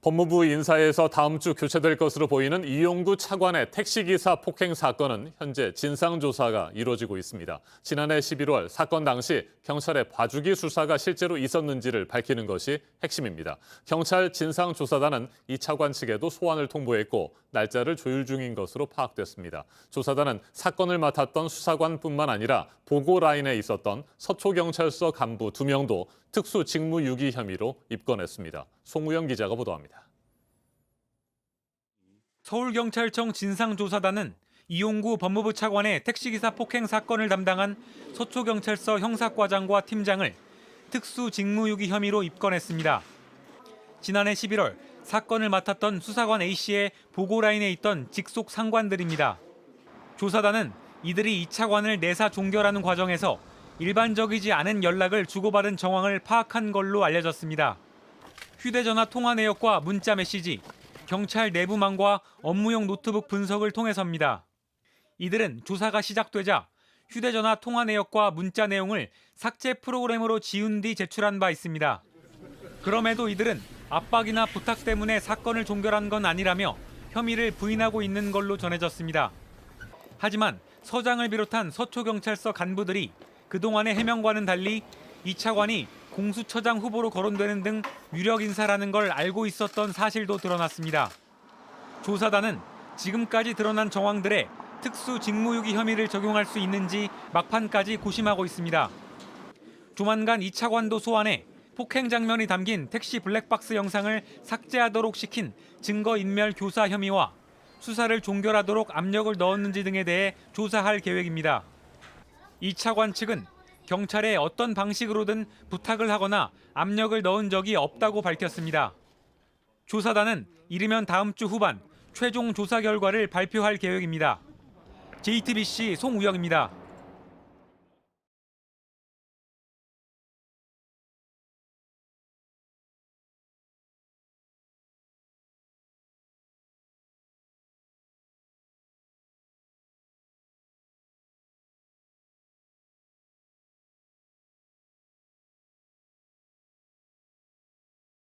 법무부 인사에서 다음 주 교체될 것으로 보이는 이용구 차관의 택시기사 폭행 사건은 현재 진상조사가 이루어지고 있습니다. 지난해 11월 사건 당시 경찰의 봐주기 수사가 실제로 있었는지를 밝히는 것이 핵심입니다. 경찰 진상조사단은 이 차관 측에도 소환을 통보했고 날짜를 조율 중인 것으로 파악됐습니다. 조사단은 사건을 맡았던 수사관뿐만 아니라 보고 라인에 있었던 서초경찰서 간부 2명도 특수직무유기 혐의로 입건했습니다. 송우영 기자가 보도합니다. 서울경찰청 진상조사단은 이용구 법무부 차관의 택시기사 폭행 사건을 담당한 서초경찰서 형사과장과 팀장을 특수직무유기 혐의로 입건했습니다. 지난해 11월 사건을 맡았던 수사관 A씨의 보고라인에 있던 직속 상관들입니다. 조사단은 이들이 이 차관을 내사 종결하는 과정에서 일반적이지 않은 연락을 주고받은 정황을 파악한 걸로 알려졌습니다. 휴대전화 통화 내역과 문자 메시지, 경찰 내부망과 업무용 노트북 분석을 통해서입니다. 이들은 조사가 시작되자 휴대전화 통화 내역과 문자 내용을 삭제 프로그램으로 지운 뒤 제출한 바 있습니다. 그럼에도 이들은 압박이나 부탁 때문에 사건을 종결한 건 아니라며 혐의를 부인하고 있는 걸로 전해졌습니다. 하지만 서장을 비롯한 서초경찰서 간부들이 그동안의 해명과는 달리 이 차관이 공수처장 후보로 거론되는 등 유력 인사라는 걸 알고 있었던 사실도 드러났습니다. 조사단은 지금까지 드러난 정황들에 특수직무유기 혐의를 적용할 수 있는지 막판까지 고심하고 있습니다. 조만간 이 차관도 소환해 폭행 장면이 담긴 택시 블랙박스 영상을 삭제하도록 시킨 증거인멸 교사 혐의와 수사를 종결하도록 압력을 넣었는지 등에 대해 조사할 계획입니다. 이 차관 측은 경찰에 어떤 방식으로든 부탁을 하거나 압력을 넣은 적이 없다고 밝혔습니다. 조사단은 이르면 다음 주 후반 최종 조사 결과를 발표할 계획입니다. JTBC 송우영입니다.